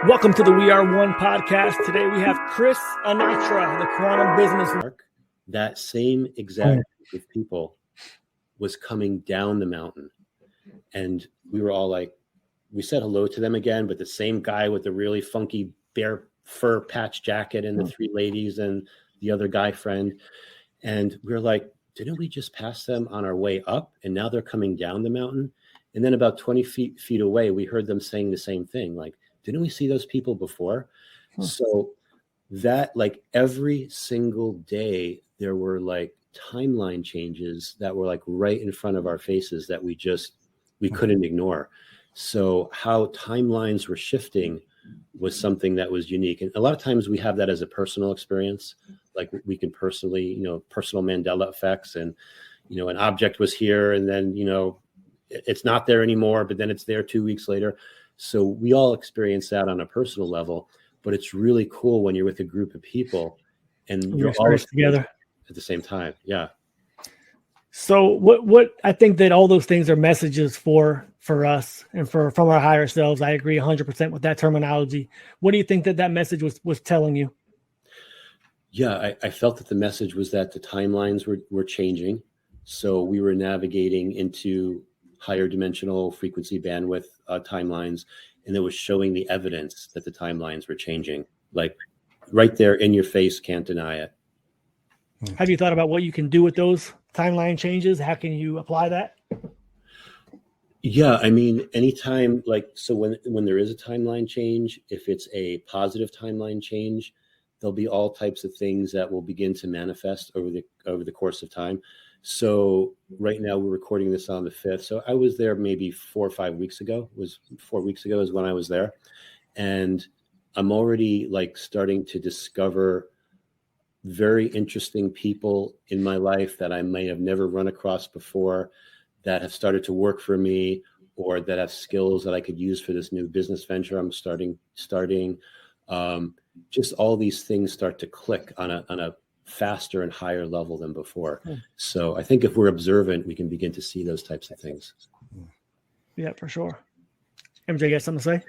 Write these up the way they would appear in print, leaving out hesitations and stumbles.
Welcome to the We Are One podcast. Today we have Chris Anatra, the quantum business. That same exact group of people was coming down the mountain. And we were all like, we said hello to them again, but the same guy with the really funky bear fur patch jacket and the three ladies and the other guy friend. And we were like, didn't we just pass them on our way up? And now they're coming down the mountain. And then about 20 feet away, we heard them saying the same thing. Like, didn't we see those people before? So that, like, every single day, there were like timeline changes that were like right in front of our faces that we couldn't ignore. So how timelines were shifting was something that was unique. And a lot of times we have that as a personal experience. Like, we can personally, personal Mandella effects, and, an object was here and then, it's not there anymore, but then it's there 2 weeks later. So we all experience that on a personal level, but it's really cool when you're with a group of people and you're all together at the same time. Yeah. So what I think that all those things are messages for us and from our higher selves. I agree 100% with that terminology. What do you think that message was telling you? Yeah, I felt that the message was that the timelines were changing. So we were navigating into higher dimensional frequency bandwidth timelines, and it was showing the evidence that the timelines were changing, like right there in your face, can't deny it. Have you thought about what you can do with those timeline changes? How can you apply that? Yeah, I mean, anytime, so when there is a timeline change, if it's a positive timeline change, there'll be all types of things that will begin to manifest over the course of time. So right now we're recording this on the 5th. So I was there maybe 4 or 5 weeks ago. It was 4 weeks ago is when I was there. And I'm already like starting to discover very interesting people in my life that I may have never run across before, that have started to work for me, or that have skills that I could use for this new business venture I'm starting. Just all these things start to click on a faster and higher level than before. So I think if we're observant, we can begin to see those types of things. Yeah, for sure. MJ, you got something to say?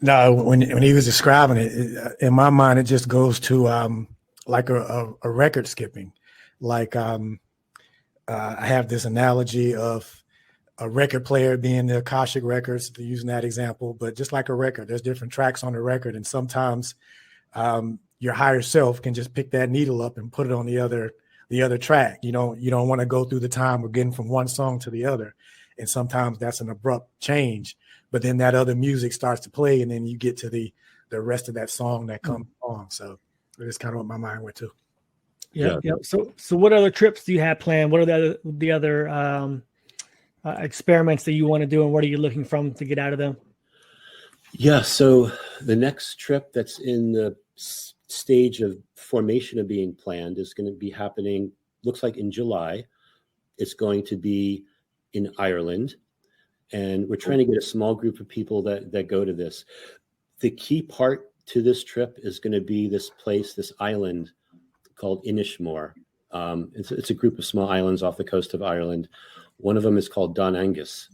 No, when he was describing it, in my mind, it just goes to like a record skipping. Like I have this analogy of a record player being the Akashic records, using that example, but just like a record, there's different tracks on the record. And sometimes your higher self can just pick that needle up and put it on the other track. You don't want to go through the time of getting from one song to the other. And sometimes that's an abrupt change, but then that other music starts to play, and then you get to the rest of that song that comes along. So that's kind of what my mind went to. Yeah. So what other trips do you have planned? What are the other experiments that you want to do, and what are you looking from to get out of them? Yeah. So the next trip that's in the stage of formation of being planned is going to be happening, looks like in July. It's going to be in Ireland, and we're trying to get a small group of people that go to this. The key part to this trip is going to be this place, this island called Inishmore. It's a group of small islands off the coast of Ireland. One of them is called Don Angus,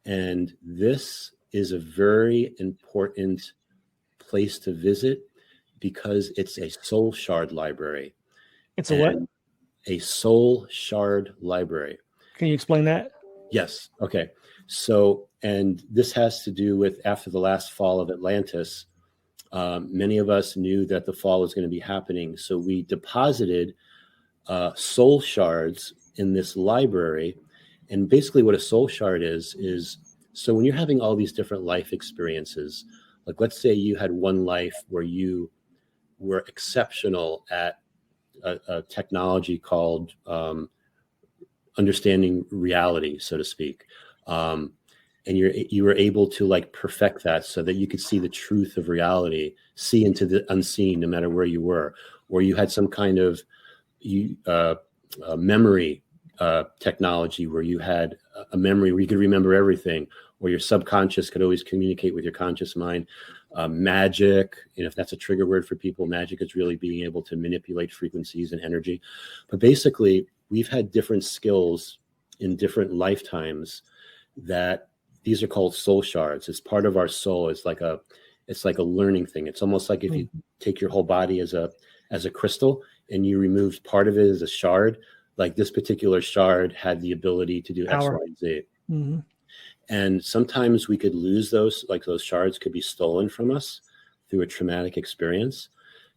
and this is a very important place to visit because it's a soul shard library. It's a what? A soul shard library. Can you explain that? Yes. Okay. So, and this has to do with after the last fall of Atlantis, many of us knew that the fall was going to be happening. So we deposited soul shards in this library. And basically what a soul shard is so when you're having all these different life experiences, like let's say you had one life where you were exceptional at a technology called understanding reality, so to speak. And you were able to like perfect that so that you could see the truth of reality, see into the unseen, no matter where you were, or you had some kind of memory technology where you had a memory where you could remember everything, or your subconscious could always communicate with your conscious mind. Magic, if that's a trigger word for people, magic is really being able to manipulate frequencies and energy. But basically, we've had different skills in different lifetimes that these are called soul shards. It's part of our soul. It's It's like a learning thing. It's almost like if you take your whole body as a crystal and you removed part of it as a shard, like this particular shard had the ability to do X, Y, and Z. Mm-hmm. And sometimes we could lose those, like those shards could be stolen from us through a traumatic experience.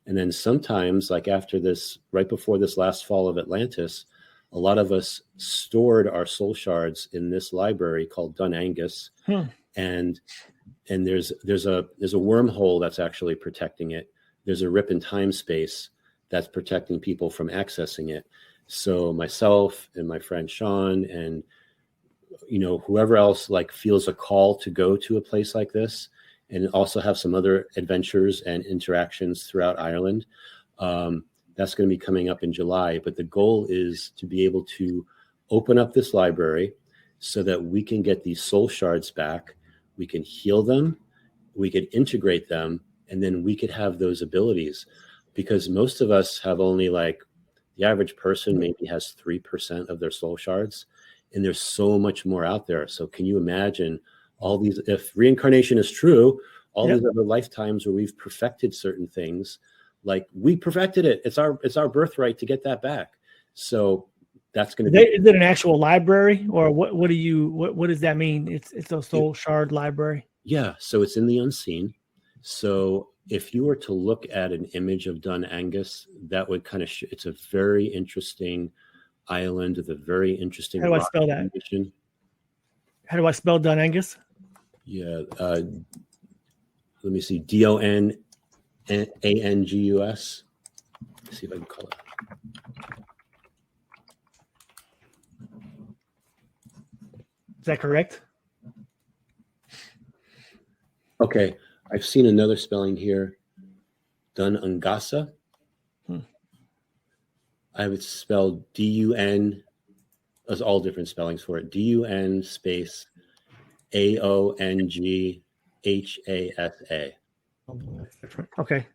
And then sometimes, like after this, right before this last fall of Atlantis, a lot of us stored our soul shards in this library called Dun Angus. And there's a wormhole that's actually protecting it. There's a rip in time space that's protecting people from accessing it. So myself and my friend Sean and whoever else like feels a call to go to a place like this and also have some other adventures and interactions throughout Ireland. That's going to be coming up in July. But the goal is to be able to open up this library so that we can get these soul shards back. We can heal them, we could integrate them, and then we could have those abilities. Because most of us have only the average person maybe has 3% of their soul shards. And there's so much more out there. So can you imagine all these, if reincarnation is true, all these other lifetimes where we've perfected certain things, like we perfected it. It's our birthright to get that back. So that's going to be. Is it an actual library, or what does that mean? It's a soul shard library. Yeah. So it's in the unseen. So if you were to look at an image of Dun Angus, that would kind of, it's a very interesting island with a very interesting. How do I spell that? Condition. How do I spell Dun Angus? Yeah. Let me see. DONANGUS. Let's see if I can call it. Is that correct? Okay. I've seen another spelling here. Dun Angasa. I would spell DUN. There's all different spellings for it. DUN space AONGHASA. Okay.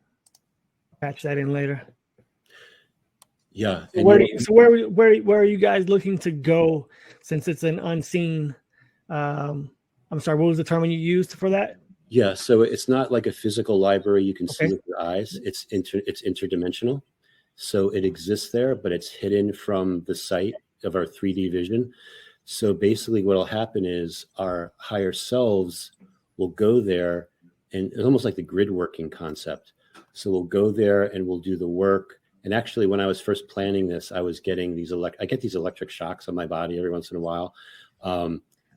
Patch that in later. Yeah. So where are you guys looking to go since it's an unseen? I'm sorry, what was the term you used for that? Yeah. So it's not like a physical library you can see with your eyes. It's interdimensional. So it exists there, but it's hidden from the sight of our 3D vision. So basically what will happen is our higher selves will go there, and it's almost like the grid working concept. So we'll go there and we'll do the work. And actually, when I was first planning this, I was getting I get these electric shocks on my body every once in a while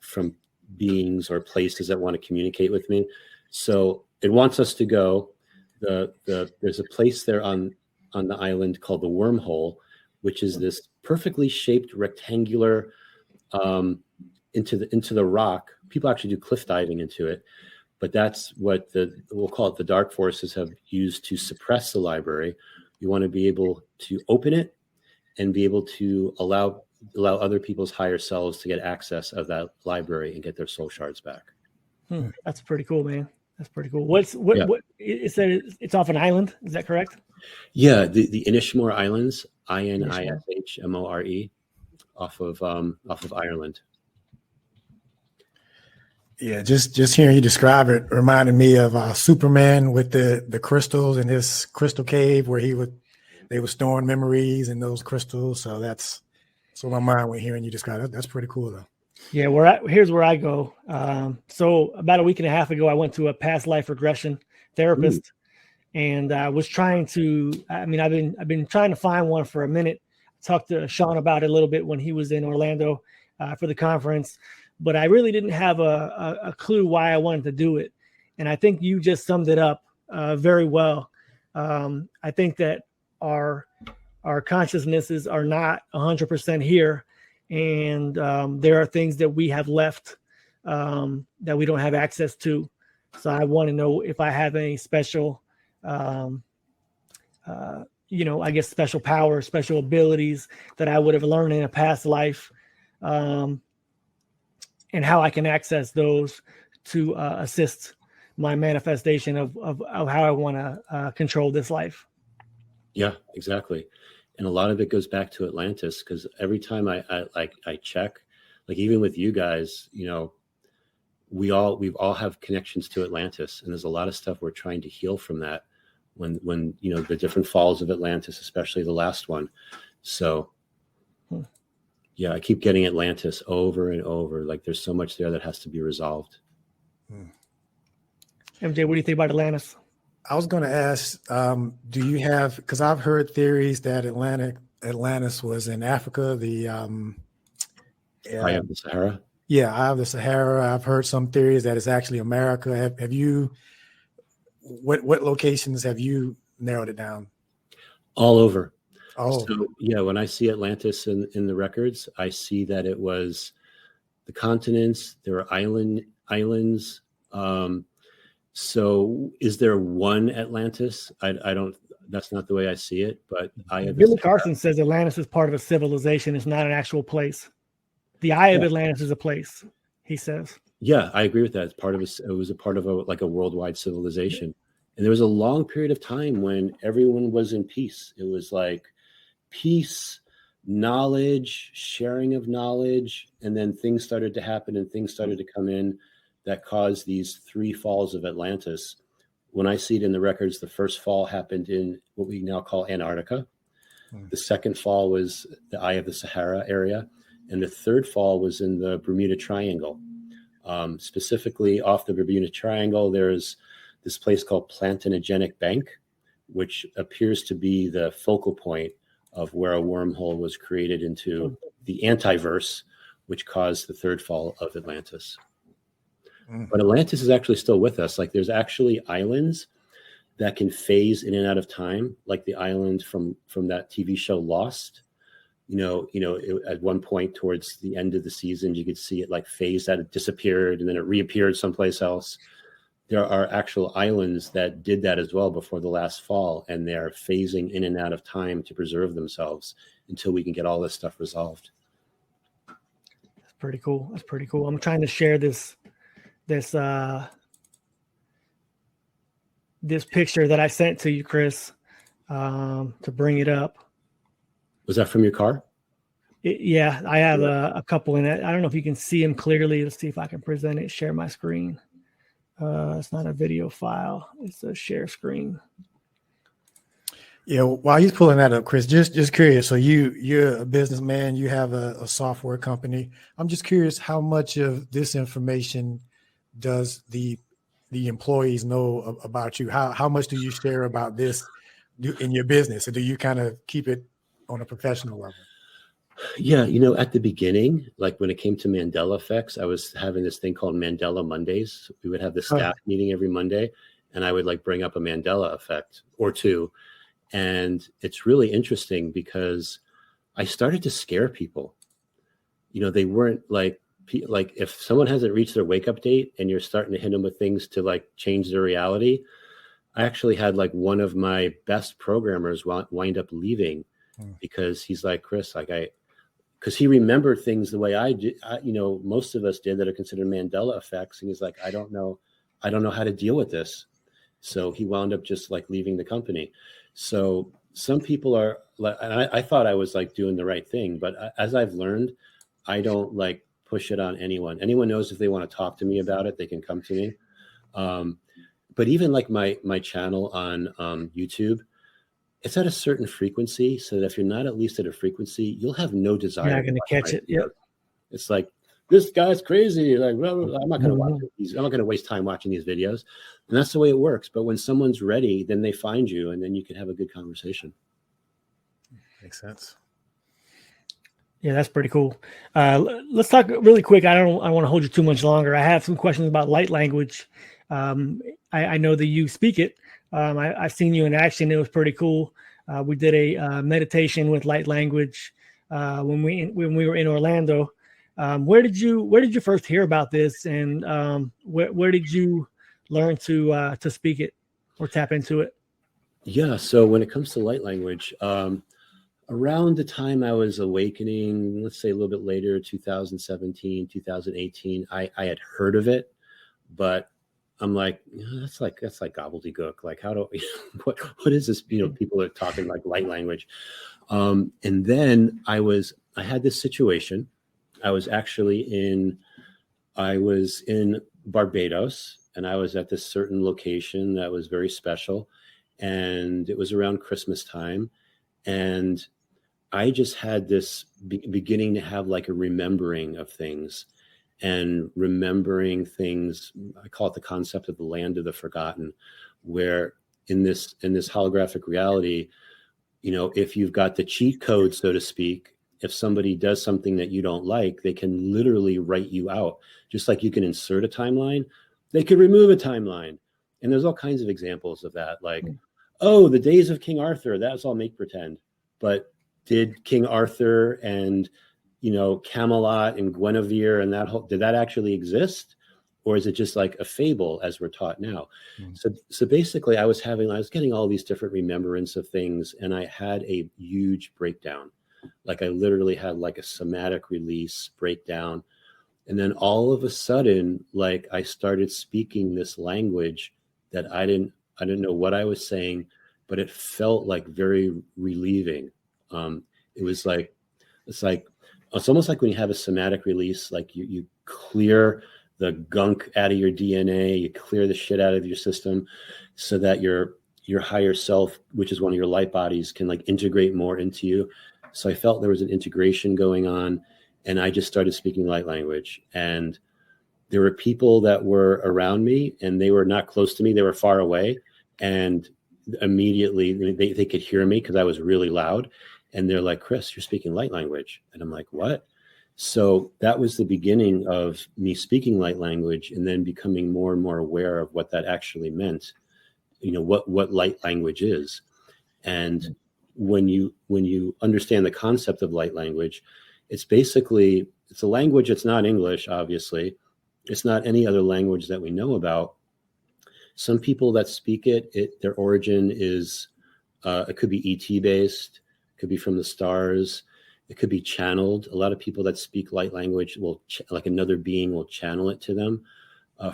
from beings or places that want to communicate with me. So it wants us to go. There's a place there on the island called the Wormhole, which is this perfectly shaped rectangular into the rock. People actually do cliff diving into it, but that's what we'll call it the dark forces have used to suppress the library. You want to be able to open it and be able to allow other people's higher selves to get access of that library and get their soul shards back. That's pretty cool, man. That's pretty cool. What it said it's off an island, is that correct? Yeah, the Inishmore Islands, INISHMORE, off of Ireland. Yeah, just hearing you describe it reminded me of Superman with the crystals in his crystal cave where they were storing memories in those crystals. So that's what my mind went hearing you describe it. That's pretty cool though. Yeah, here's where I go. So about a week and a half ago, I went to a past life regression therapist. And I was trying to, I've been trying to find one for a minute. I talked to Sean about it a little bit when he was in Orlando for the conference, but I really didn't have a clue why I wanted to do it. And I think you just summed it up very well. I think that our consciousnesses are not 100% here. And there are things that we have left that we don't have access to. So I want to know if I have any special I guess special powers, special abilities that I would have learned in a past life, and how I can access those to assist my manifestation of how I want to control this life. Yeah, exactly. And a lot of it goes back to Atlantis, because every time I check, like even with you guys, we've all have connections to Atlantis, and there's a lot of stuff we're trying to heal from that. When the different falls of Atlantis, especially the last one. So yeah, I keep getting Atlantis over and over. Like there's so much there that has to be resolved. MJ, what do you think about Atlantis? I was going to ask, do you have, because I've heard theories that Atlantis was in Africa, Eye of the Sahara. Yeah, Eye of the Sahara. I've heard some theories that it's actually America. Have you, what locations have you narrowed it down? All over. Oh, so yeah, when I see Atlantis in the records, I see that it was the continents. There are islands. So is there one Atlantis? I don't. That's not the way I see it. But Billy Carson says Atlantis is part of a civilization. It's not an actual place. The Eye of Atlantis is a place, he says. Yeah, I agree with that. It's part of it was a part of a worldwide civilization. And there was a long period of time when everyone was in peace. It was like peace, knowledge, sharing of knowledge, and then things started to happen and things started to come in that caused these 3 falls of Atlantis. When I see it in the records, the first fall happened in what we now call Antarctica. The second fall was the Eye of the Sahara area. And the third fall was in the Bermuda Triangle. Specifically off the Bermuda Triangle, there's this place called Plantinogenic Bank, which appears to be the focal point of where a wormhole was created into the antiverse, which caused the third fall of Atlantis. But Atlantis is actually still with us. Like there's actually islands that can phase in and out of time, like the island from that TV show Lost. At one point towards the end of the season, you could see it like phase that it disappeared and then it reappeared someplace else. There are actual islands that did that as well before the last fall, and they're phasing in and out of time to preserve themselves until we can get all this stuff resolved. That's pretty cool. That's pretty cool. I'm trying to share this picture that I sent to you, Chris, to bring it up. Was that from your car? Yeah, I have a couple in it. I don't know if you can see them clearly. Let's see if I can present it, share my screen. It's not a video file. It's a share screen. Yeah, while he's pulling that up, Chris, just curious. So you're a businessman, you have a software company. I'm just curious, how much of this information does the employees know about you? How much do you share about this in your business? Or do you kind of keep it on a professional level? Yeah, at the beginning, like when it came to Mandella Effects, I was having this thing called Mandella Mondays. We would have the staff meeting every Monday, and I would like bring up a Mandella effect or two. And it's really interesting because I started to scare people. They weren't like if someone hasn't reached their wake up date and you're starting to hit them with things to like change their reality. I actually had like one of my best programmers wind up leaving because he's like, Chris, because he remembered things the way I did, most of us did that are considered Mandela effects. And he's like, I don't know how to deal with this. So he wound up just like leaving the company. So some people are like, I thought I was like doing the right thing, but as I've learned, I don't like push it on anyone. Anyone knows if they want to talk to me about it, they can come to me. But even like my channel on YouTube, it's at a certain frequency, so that if you're not at least at a frequency, you'll have no desire. You're not going to catch it. Yep. It's like, this guy's crazy. Like, well, I'm not going to watch these. I'm not going to waste time watching these videos. And that's the way it works. But when someone's ready, then they find you, and then you can have a good conversation. Makes sense. Yeah, that's pretty cool. Let's talk really quick. I want to hold you too much longer. I have some questions about light language. I know that you speak it. I've seen you in action. It was pretty cool. We did a meditation with light language when we were in Orlando. Where did you first hear about this, and where did you learn to speak it or tap into it? Yeah. So when it comes to light language, around the time I was awakening, let's say a little bit later, 2017, 2018, I had heard of it, but I'm like, that's like gobbledygook. Like, how do what is this? People are talking like light language. And then I had this situation. I was in Barbados, and I was at this certain location that was very special, and it was around Christmas time, and I just had this beginning to have like a remembering of things, and remembering things. I call it the concept of the land of the forgotten, where in this holographic reality, if you've got the cheat code, so to speak, if somebody does something that you don't like, they can literally write you out. Just like you can insert a timeline, they could remove a timeline. And there's all kinds of examples of that. Like, oh, the days of King Arthur, that's all make pretend. But did King Arthur and, Camelot and Guinevere and did that actually exist? Or is it just like a fable as we're taught now? So basically I was getting all these different remembrance of things, and I had a huge breakdown. Like I literally had like a somatic release breakdown. And then all of a sudden, like I started speaking this language that I didn't know what I was saying, but it felt like very relieving. It's almost like when you have a somatic release, like you clear the gunk out of your DNA, you clear the shit out of your system so that your higher self, which is one of your light bodies, can like integrate more into you. So I felt there was an integration going on, and I just started speaking light language. And there were people that were around me, and they were not close to me, they were far away. And immediately they could hear me because I was really loud. And they're like, Chris, you're speaking light language. And I'm like, what? So that was the beginning of me speaking light language, and then becoming more and more aware of what that actually meant, what light language is. And when you understand the concept of light language, it's a language. It's not English, obviously. It's not any other language that we know about. Some people that speak their origin is, it could be ET based, it could be from the stars. It could be channeled. A lot of people that speak light language like another being will channel it to them.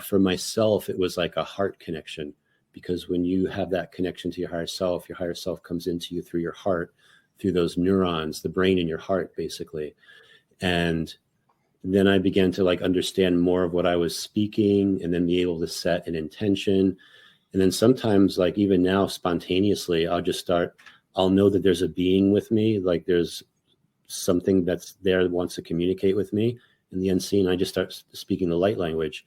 For myself, it was like a heart connection, because when you have that connection to your higher self comes into you through your heart, through those neurons, the brain in your heart, basically. And then I began to like understand more of what I was speaking, and then be able to set an intention. And then sometimes, like even now, spontaneously, I'll know that there's a being with me, like there's something that's there that wants to communicate with me in the unseen. I just start speaking the light language.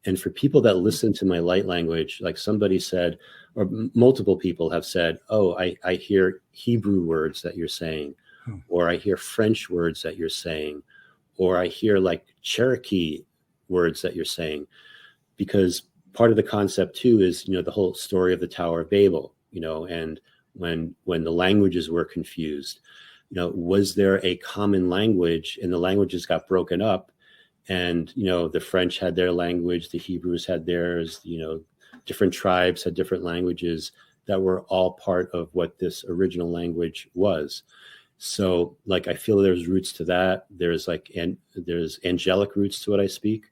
And for people that listen to my light language, like somebody said, or multiple people have said, oh, I hear Hebrew words that you're saying, or I hear French words that you're saying, or I hear like Cherokee words that you're saying. Because part of the concept too is, the whole story of the Tower of Babel, and when the languages were confused, was there a common language, and the languages got broken up, and the French had their language, the Hebrews had theirs, different tribes had different languages that were all part of what this original language was. So like I feel there's roots to that. There's there's angelic roots to what I speak,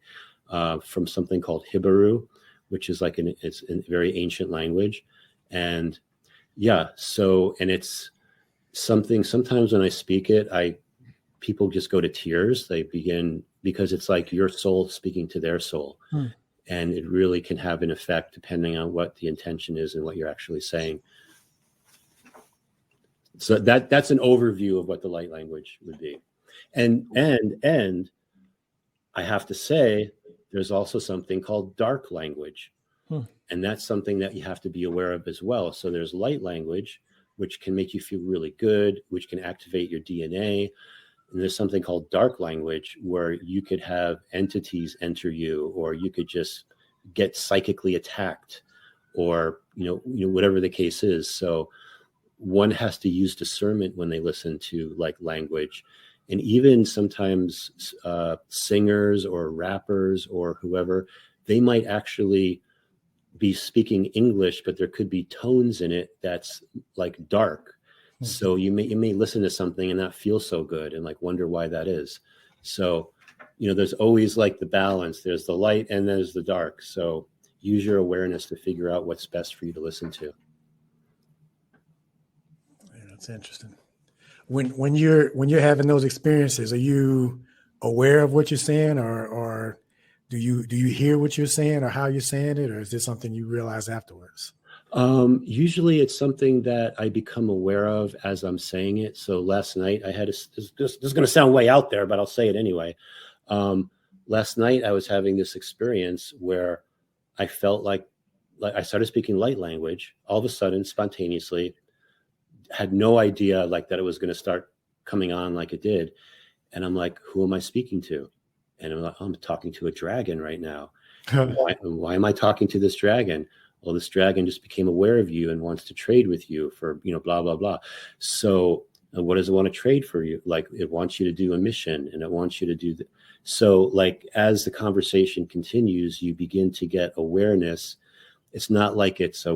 from something called Hebrew, which is it's a very ancient language. And yeah, and it's something, sometimes when I speak it, people just go to tears. They begin, because it's like your soul speaking to their soul. And it really can have an effect depending on what the intention is and what you're actually saying. So that's an overview of what the light language would be. And I have to say, there's also something called dark language. And that's something that you have to be aware of as well. So there's light language, which can make you feel really good, which can activate your DNA. And there's something called dark language, where you could have entities enter you, or you could just get psychically attacked, or, whatever the case is. So one has to use discernment when they listen to like language. And even sometimes singers or rappers or whoever, they might actually be speaking English, but there could be tones in it that's like dark. So you may listen to something and not feel so good, and like wonder why that is. So, there's always like the balance. There's the light and there's the dark. So use your awareness to figure out what's best for you to listen to. Yeah, that's interesting. When you're having those experiences, are you aware of what you're saying, or do you hear what you're saying or how you're saying it, or is this something you realize afterwards? Usually it's something that I become aware of as I'm saying it. So last night I had this is going to sound way out there, but I'll say it anyway. Last night I was having this experience where I felt like I started speaking light language all of a sudden, spontaneously, had no idea like that it was going to start coming on like it did. And I'm like, who am I speaking to? And I'm like, I'm talking to a dragon right now. Why am I talking to this dragon? Well, this dragon just became aware of you and wants to trade with you for, blah, blah, blah. So what does it want to trade for you? Like, it wants you to do a mission, and it wants you to do so like, as the conversation continues, you begin to get awareness. It's not like it's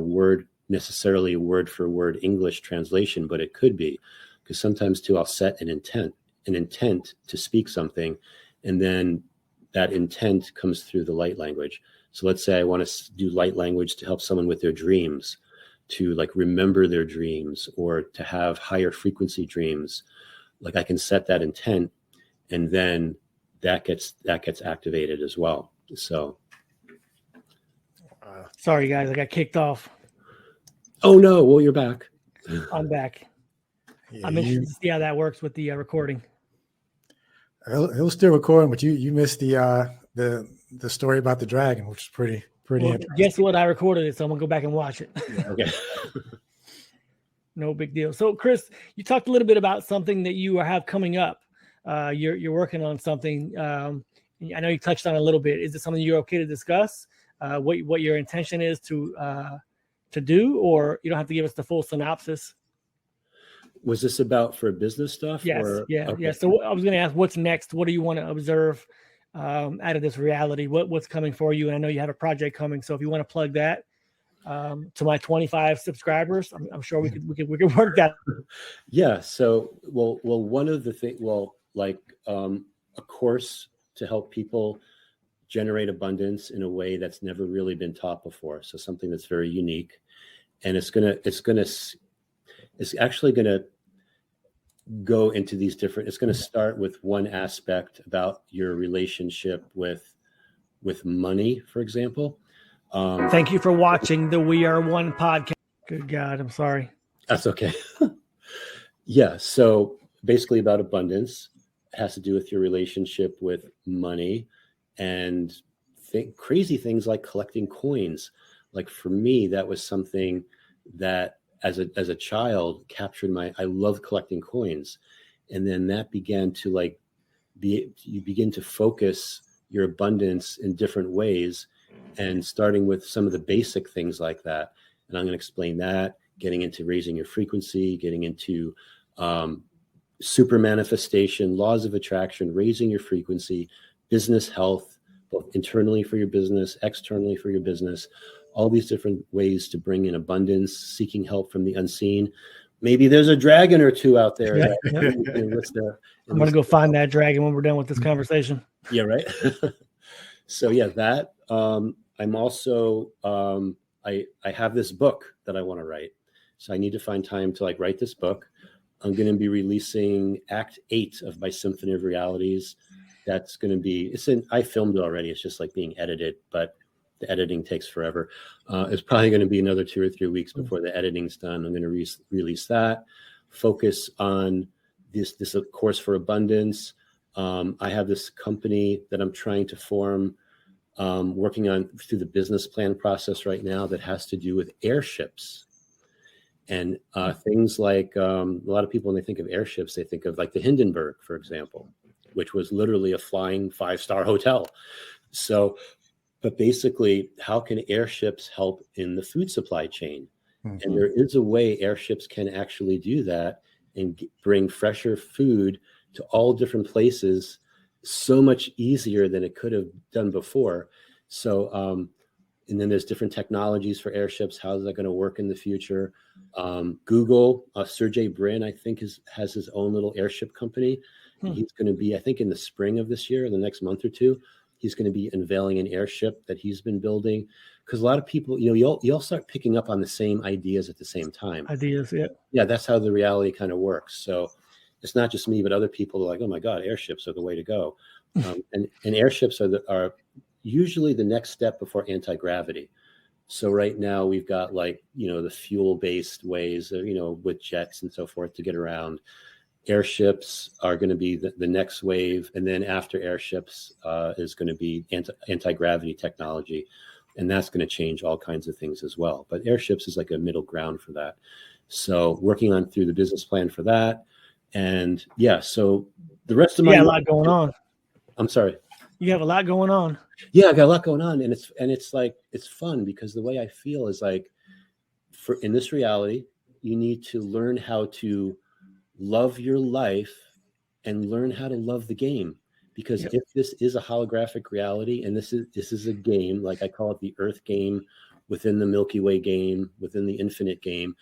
necessarily a word for word English translation, but it could be, because sometimes too, I'll set an intent to speak something, and then that intent comes through the light language. So let's say I want to do light language to help someone with their dreams, to like remember their dreams, or to have higher frequency dreams. Like, I can set that intent, and then that gets activated as well. So sorry guys, I got kicked off. Oh no, well, you're back. I'm back. Yeah, I'm interested to see how that works with the recording. It was still recording, but you missed the story about the dragon, which is pretty Well, interesting. guess what? I recorded it, so I'm gonna go back and watch it. Okay. No big deal. So, Chris, you talked a little bit about something that you have coming up. You're working on something. I know you touched on it a little bit. Is it something you're okay to discuss? What your intention is to do, or you don't have to give us the full synopsis? Was this about for business stuff? Yes. Or? Yeah. Okay. Yeah. So I was going to ask, what's next? What do you want to observe out of this reality? What's coming for you? And I know you have a project coming. So if you want to plug that to my 25 subscribers, I'm sure we could work that. Yeah. So, well, one of the things, a course to help people generate abundance in a way that's never really been taught before. So something that's very unique, and it's actually going to go into these different, it's going to start with one aspect about your relationship with money, for example. Thank you for watching the We Are One podcast. Good God, I'm sorry. That's okay. Yeah. So basically about abundance. It has to do with your relationship with money, and crazy things like collecting coins. Like, for me, that was something that as a child captured I loved collecting coins. And then that began to you begin to focus your abundance in different ways, and starting with some of the basic things like that. And I'm going to explain that, getting into raising your frequency, getting into super manifestation, laws of attraction, raising your frequency, business health, both internally for your business, externally for your business, all these different ways to bring in abundance, seeking help from the unseen. Maybe there's a dragon or two out there. Yeah, I'm going to go find that dragon when we're done with this conversation. Yeah, right. So yeah, that I'm also I have this book that I want to write. So I need to find time to write this book. I'm going to be releasing Act 8 of my Symphony of Realities. That's going to be, I filmed it already. It's just being edited, but the editing takes forever. It's probably going to be another 2 or 3 weeks before the editing's done. I'm going to release that, focus on this course for abundance. I have this company that I'm trying to form, working on through the business plan process right now, that has to do with airships. And things like a lot of people, when they think of airships, they think of the Hindenburg, for example, which was literally a flying 5-star hotel. So, but basically, how can airships help in the food supply chain? Mm-hmm. And there is a way airships can actually do that and bring fresher food to all different places so much easier than it could have done before. So, and then there's different technologies for airships. How is that going to work in the future? Google, Sergey Brin, I think, has his own little airship company. He's going to be, I think, in the spring of this year, the next month or two, he's going to be unveiling an airship that he's been building. Because a lot of people, you'll start picking up on the same ideas at the same time. Yeah, that's how the reality kind of works. So it's not just me, but other people are like, oh my God, airships are the way to go. And airships are usually the next step before anti-gravity. So right now we've got like, the fuel-based ways, with jets and so forth to get around. Airships are going to be the next wave. And then after airships is going to be anti-gravity technology. And that's going to change all kinds of things as well. But airships is like a middle ground for that. So working on through the business plan for that. And so the rest of my a lot going on. I'm sorry. You have a lot going on. Yeah, I got a lot going on. And it's like, it's fun because the way I feel is like, in this reality, you need to learn how to love your life and learn how to love the game. Because if this is a holographic reality, and this is a game, like I call it the Earth game within the Milky Way game, within the infinite game.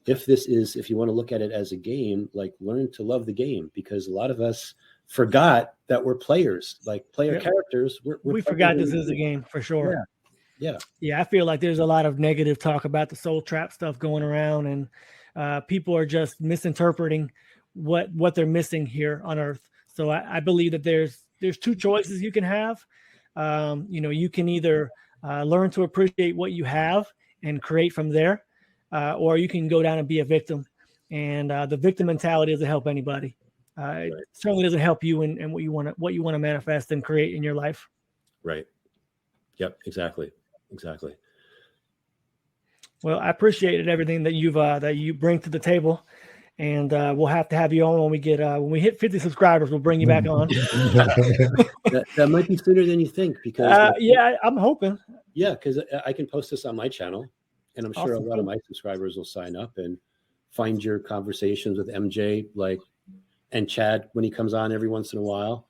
If you want to look at it as a game, like learn to love the game, because a lot of us forgot that we're players, like player characters. We forgot this is a game for sure. Yeah. I feel like there's a lot of negative talk about the soul trap stuff going around, and people are just misinterpreting what they're missing here on Earth. So I believe that there's two choices you can have. You can either learn to appreciate what you have and create from there, or you can go down and be a victim. And the victim mentality doesn't help anybody. It certainly doesn't help you in what you want to manifest and create in your life. Right. Yep. Exactly. Well, I appreciated everything that you bring to the table, and we'll have to have you on when we hit 50 subscribers. We'll bring you back on. that might be sooner than you think, because I'm hoping. Yeah, because I can post this on my channel, and I'm sure Awesome. a lot of my subscribers will sign up and find your conversations with MJ, and Chad when he comes on every once in a while.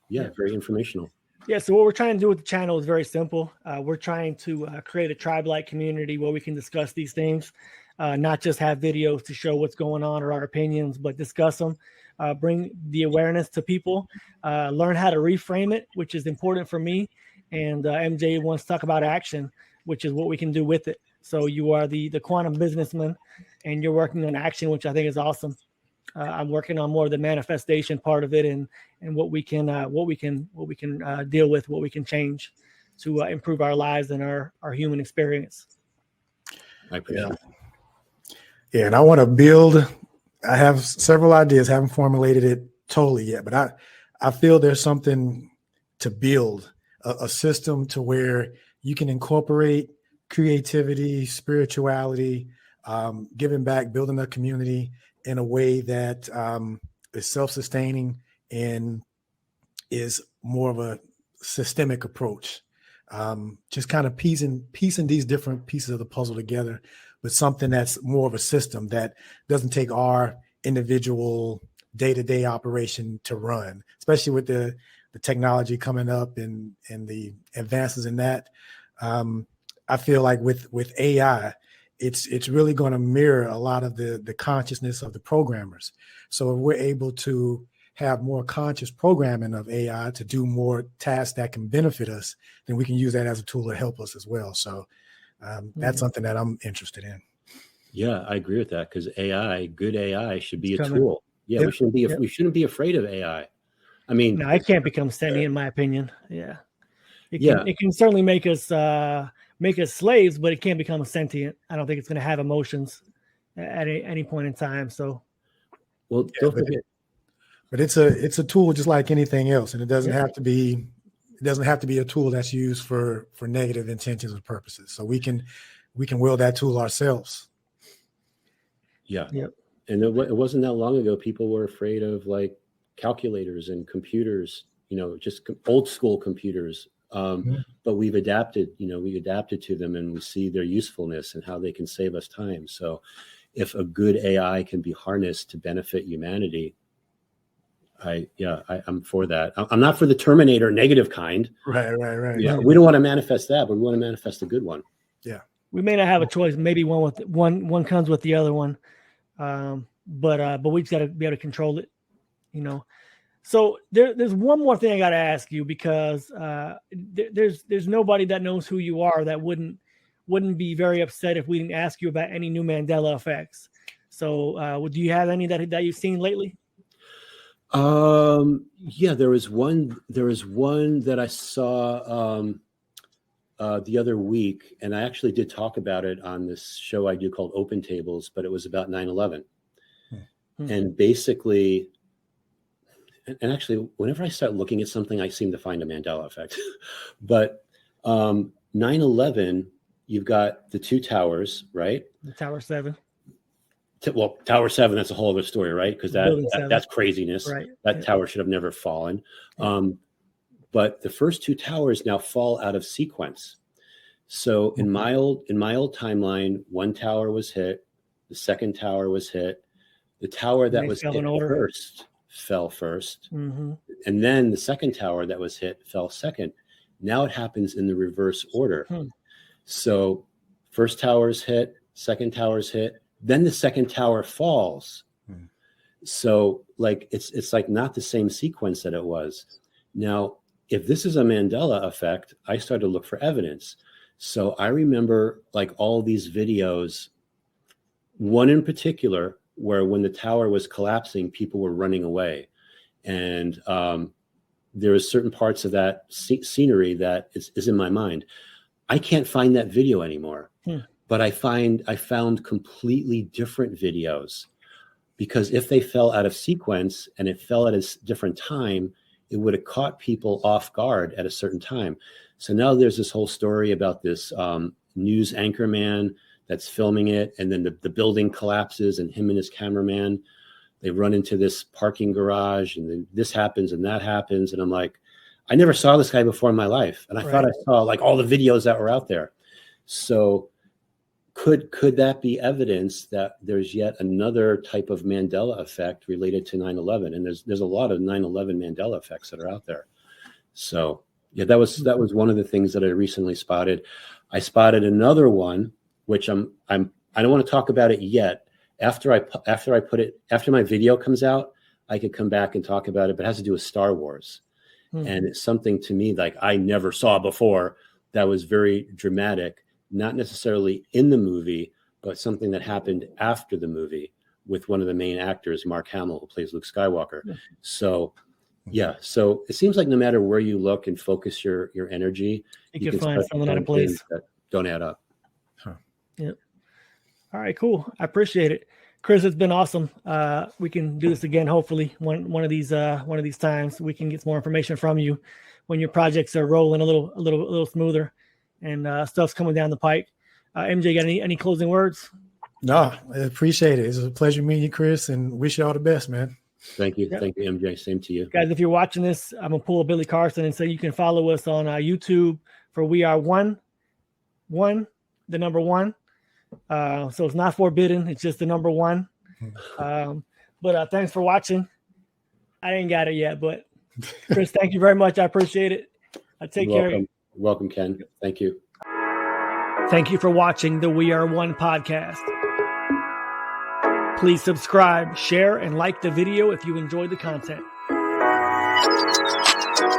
Yeah, very informational. Yeah, so what we're trying to do with the channel is very simple. We're trying to create a tribe-like community where we can discuss these things, not just have videos to show what's going on or our opinions, but discuss them, bring the awareness to people, learn how to reframe it, which is important for me. And MJ wants to talk about action, which is what we can do with it. So you are the quantum businessman, and you're working on action, which I think is awesome. I'm working on more of the manifestation part of it, and what we can deal with, what we can change to improve our lives and our human experience. I appreciate it. Yeah, and I want to build. I have several ideas, haven't formulated it totally yet, but I feel there's something to build, a system to where you can incorporate creativity, spirituality, giving back, building a community in a way that is self-sustaining and is more of a systemic approach. Just kind of piecing these different pieces of the puzzle together, but something that's more of a system that doesn't take our individual day-to-day operation to run, especially with the technology coming up and the advances in that. I feel like with AI, it's really going to mirror a lot of the consciousness of the programmers. So if we're able to have more conscious programming of AI to do more tasks that can benefit us, then we can use that as a tool to help us as well. So that's something that I'm interested in. Yeah, I agree with that, because good AI should be a coming. Tool. Yeah, we shouldn't be afraid of AI. I mean, no, it can't become sentient, in my opinion. Yeah, it can certainly make us slaves, but it can't become sentient. I don't think it's going to have emotions at any point in time. So, well, don't forget. But it's a tool just like anything else, and it doesn't have to be a tool that's used for negative intentions or purposes. So we can wield that tool ourselves. Yeah. Yep. And it wasn't that long ago people were afraid of like calculators and computers, just old school computers. But we've adapted to them, and we see their usefulness and how they can save us time. So if a good AI can be harnessed to benefit humanity, I'm for that. I'm not for the Terminator negative kind. Right. Yeah, we don't want to manifest that, but we want to manifest a good one. Yeah. We may not have a choice. Maybe one comes with the other one. But we just got to be able to control it, So there's one more thing I got to ask you, because there's nobody that knows who you are that wouldn't be very upset if we didn't ask you about any new Mandela effects. So do you have any that you've seen lately? Yeah, there was one that I saw the other week, and I actually did talk about it on this show I do called Open Tables, but it was about 9/11. And basically, and actually, whenever I start looking at something, I seem to find a Mandela effect. But 9/11, you've got the two towers, right? The Tower 7. Well, Tower 7, that's a whole other story, right? Because that's craziness. Right. That tower should have never fallen. But the first two towers now fall out of sequence. So in my old timeline, one tower was hit, the second tower was hit, the tower that was hit first fell first, and then the second tower that was hit fell second. Now it happens in the reverse order. So first tower's hit, second tower's hit, then the second tower falls. So like it's like not the same sequence that it was. Now, if this is a Mandela effect, I started to look for evidence. So I remember like all these videos, one in particular, where when the tower was collapsing, people were running away. And there are certain parts of that scenery that is in my mind. I can't find that video anymore, but I found completely different videos, because if they fell out of sequence and it fell at a different time, it would have caught people off guard at a certain time. So now there's this whole story about this news anchor man that's filming it, and then the building collapses, and him and his cameraman, they run into this parking garage, and then this happens and that happens. And I'm like, I never saw this guy before in my life. And I thought I saw like all the videos that were out there. So could that be evidence that there's yet another type of Mandela effect related to 9/11? And there's a lot of 9/11 Mandela effects that are out there. So yeah, that was one of the things that I recently spotted. I spotted another one, which I don't want to talk about it yet. After my video comes out, I could come back and talk about it, but it has to do with Star Wars. And it's something to me like I never saw before that was very dramatic, not necessarily in the movie, but something that happened after the movie with one of the main actors, Mark Hamill, who plays Luke Skywalker. So yeah, so it seems like no matter where you look and focus your energy, you can find something out of place that don't add up. Yeah. All right, cool. I appreciate it. Chris, it's been awesome. We can do this again. Hopefully one of these times we can get some more information from you when your projects are rolling a little smoother and stuff's coming down the pike. MJ, got any closing words? No, I appreciate it. It's a pleasure meeting you, Chris, and wish you all the best, man. Thank you. Yep. Thank you, MJ. Same to you. Guys, if you're watching this, I'm going to pull a Billy Carson and say you can follow us on YouTube for We Are One, the number one. So it's not forbidden. It's just the number one. But thanks for watching. I ain't got it yet, but Chris, thank you very much. I appreciate it. Take care. Welcome, Ken. Thank you. Thank you for watching the We Are One podcast. Please subscribe, share, and like the video if you enjoyed the content.